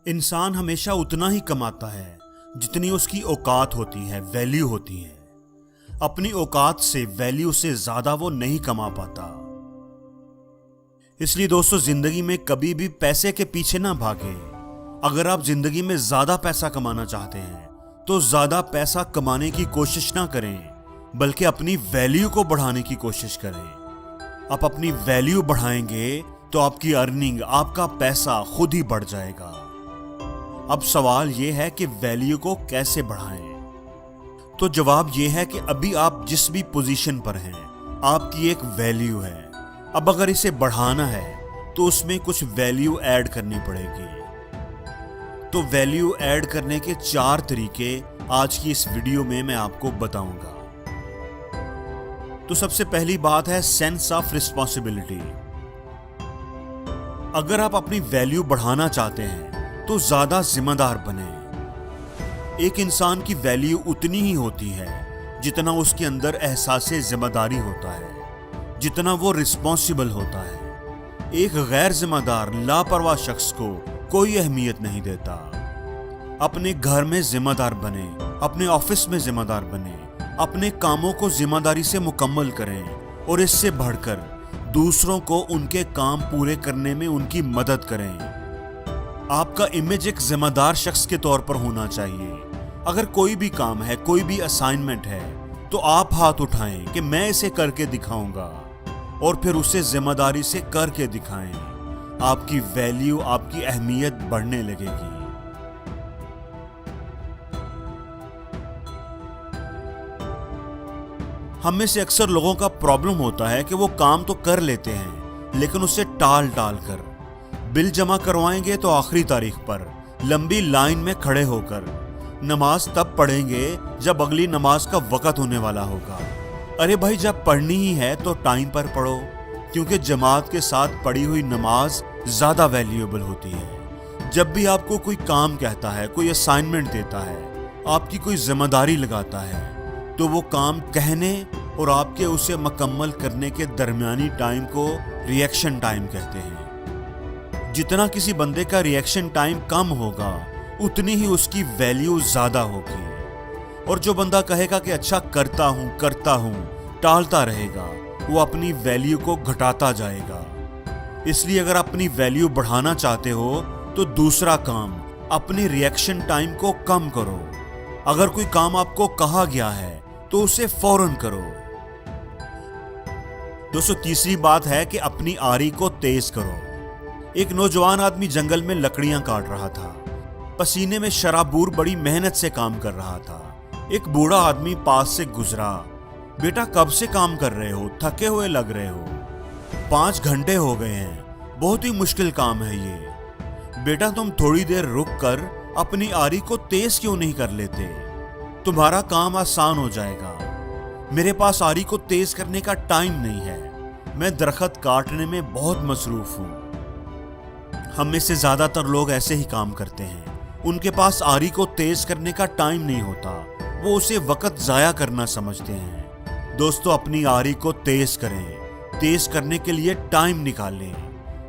इंसान हमेशा उतना ही कमाता है जितनी उसकी औकात होती है, वैल्यू होती है। अपनी औकात से, वैल्यू से ज्यादा वो नहीं कमा पाता। इसलिए दोस्तों, जिंदगी में कभी भी पैसे के पीछे ना भागे। अगर आप जिंदगी में ज्यादा पैसा कमाना चाहते हैं तो ज्यादा पैसा कमाने की कोशिश ना करें, बल्कि अपनी वैल्यू को बढ़ाने की कोशिश करें। आप अपनी वैल्यू बढ़ाएंगे तो आपकी अर्निंग, आपका पैसा खुद ही बढ़ जाएगा। अब सवाल यह है कि वैल्यू को कैसे बढ़ाएं? तो जवाब यह है कि अभी आप जिस भी पोजीशन पर हैं, आपकी एक वैल्यू है। अब अगर इसे बढ़ाना है तो उसमें कुछ वैल्यू ऐड करनी पड़ेगी। तो वैल्यू ऐड करने के 4 तरीके आज की इस वीडियो में मैं आपको बताऊंगा। तो सबसे पहली बात है सेंस ऑफ रिस्पॉन्सिबिलिटी। अगर आप अपनी वैल्यू बढ़ाना चाहते हैं तो ज्यादा जिम्मेदार बने। एक इंसान की वैल्यू उतनी ही होती है जितना उसके अंदर एहसास जिम्मेदारी होता है, जितना वो रिस्पॉन्सिबल होता है। एक गैर जिम्मेदार, लापरवाह शख्स को कोई अहमियत नहीं देता। अपने घर में जिम्मेदार बने, अपने ऑफिस में जिम्मेदार बने, अपने कामों को जिम्मेदारी से मुकम्मल करें और इससे बढ़कर दूसरों को उनके काम पूरे करने में उनकी मदद करें। आपका इमेज एक जिम्मेदार शख्स के तौर पर होना चाहिए। अगर कोई भी काम है, कोई भी असाइनमेंट है, तो आप हाथ उठाएं कि मैं इसे करके दिखाऊंगा और फिर उसे जिम्मेदारी से करके दिखाएं। आपकी वैल्यू, आपकी अहमियत बढ़ने लगेगी। हम में से अक्सर लोगों का प्रॉब्लम होता है कि वो काम तो कर लेते हैं लेकिन उसे टाल कर बिल जमा करवाएंगे तो आखिरी तारीख पर लंबी लाइन में खड़े होकर, नमाज तब पढ़ेंगे जब अगली नमाज का वक़्त होने वाला होगा। अरे भाई, जब पढ़नी ही है तो टाइम पर पढ़ो, क्योंकि जमात के साथ पढ़ी हुई नमाज ज्यादा वैल्यूएबल होती है। जब भी आपको कोई काम कहता है, कोई असाइनमेंट देता है, आपकी कोई जिम्मेदारी लगाता है, तो वो काम कहने और आपके उसे मुकम्मल करने के दरमियानी टाइम को रिएक्शन टाइम कहते हैं। जितना किसी बंदे का रिएक्शन टाइम कम होगा, उतनी ही उसकी वैल्यू ज्यादा होगी। और जो बंदा कहेगा कि अच्छा करता हूं, टालता रहेगा, वो अपनी वैल्यू को घटाता जाएगा। इसलिए अगर अपनी वैल्यू बढ़ाना चाहते हो तो दूसरा काम, अपने रिएक्शन टाइम को कम करो। अगर कोई काम आपको कहा गया है तो उसे फौरन करो। दोस्तों, तीसरी बात है कि अपनी आरी को तेज करो। एक नौजवान आदमी जंगल में लकड़ियां काट रहा था। पसीने में शराबूर बड़ी मेहनत से काम कर रहा था। एक बूढ़ा आदमी पास से गुजरा। बेटा, कब से काम कर रहे हो? थके हुए लग रहे हो। 5 घंटे हो गए हैं, बहुत ही मुश्किल काम है ये। बेटा, तुम थोड़ी देर रुक कर अपनी आरी को तेज क्यों नहीं कर लेते? तुम्हारा काम आसान हो जाएगा। मेरे पास आरी को तेज करने का टाइम नहीं है, मैं दरख्त काटने में बहुत मसरूफ हूं। हम में से ज्यादातर लोग ऐसे ही काम करते हैं। उनके पास आरी को तेज करने का टाइम नहीं होता, वो उसे वक्त जाया करना समझते हैं। दोस्तों, अपनी आरी को तेज करें। तेज करने के लिए टाइम निकालें।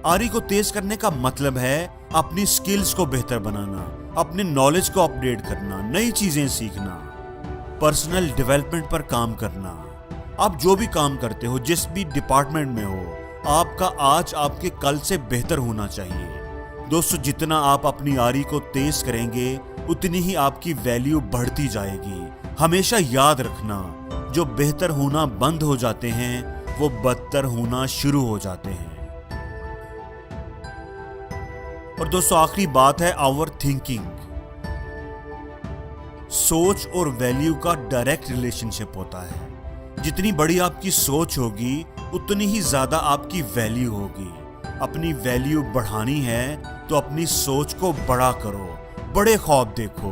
आरी को तेज करने का मतलब है अपनी स्किल्स को बेहतर बनाना, अपने नॉलेज को अपडेट करना, नई चीजें सीखना, पर्सनल डेवलपमेंट पर काम करना। आप जो भी काम करते हो, जिस भी डिपार्टमेंट में हो, आपका आज आपके कल से बेहतर होना चाहिए। दोस्तों, जितना आप अपनी आरी को तेज करेंगे उतनी ही आपकी वैल्यू बढ़ती जाएगी। हमेशा याद रखना, जो बेहतर होना बंद हो जाते हैं वो बदतर होना शुरू हो जाते हैं। और दोस्तों, आखिरी बात है ओवर थिंकिंग। सोच और वैल्यू का डायरेक्ट रिलेशनशिप होता है। जितनी बड़ी आपकी सोच होगी उतनी ही ज्यादा आपकी वैल्यू होगी। अपनी वैल्यू बढ़ानी है तो अपनी सोच को बड़ा करो, बड़े ख्वाब देखो।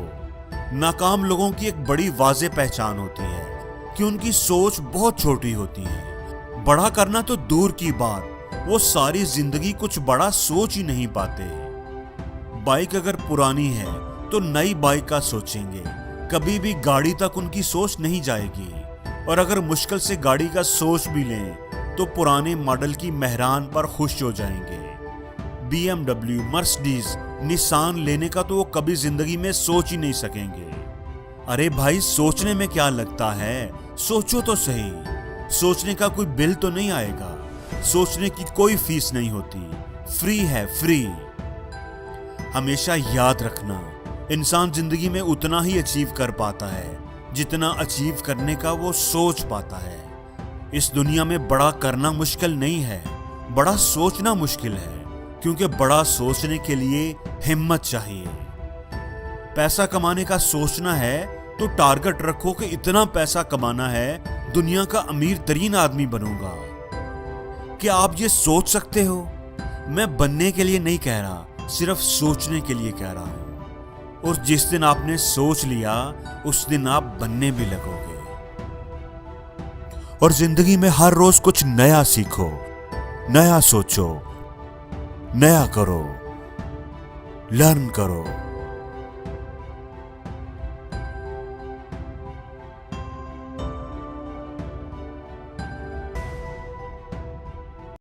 नाकाम लोगों की एक बड़ी वाज़ेह पहचान होती है कि उनकी सोच बहुत छोटी होती है। बड़ा करना तो दूर की बात, वो सारी जिंदगी कुछ बड़ा सोच ही नहीं पाते। बाइक अगर पुरानी है तो नई बाइक का सोचेंगे, कभी भी गाड़ी तक उनकी सोच नहीं जाएगी। और अगर मुश्किल से गाड़ी का सोच भी लें तो पुराने मॉडल की मेहरान पर खुश हो जाएंगे। BMW, मर्सिडीज, निसान लेने का तो वो कभी जिंदगी में सोच ही नहीं सकेंगे। अरे भाई, सोचने में क्या लगता है, सोचो तो सही। सोचने का कोई बिल तो नहीं आएगा, सोचने की कोई फीस नहीं होती, फ्री है, फ्री। हमेशा याद रखना, इंसान जिंदगी में उतना ही अचीव कर पाता है जितना अचीव करने का वो सोच पाता है। इस दुनिया में बड़ा करना मुश्किल नहीं है, बड़ा सोचना मुश्किल है, क्योंकि बड़ा सोचने के लिए हिम्मत चाहिए। पैसा कमाने का सोचना है तो टारगेट रखो कि इतना पैसा कमाना है, दुनिया का अमीर तरीन आदमी बनूंगा। क्या आप ये सोच सकते हो? मैं बनने के लिए नहीं कह रहा, सिर्फ सोचने के लिए कह रहा हूं। और जिस दिन आपने सोच लिया, उस दिन आप बनने भी लगोगे। और जिंदगी में हर रोज कुछ नया सीखो, नया सोचो, नया करो, लर्न करो।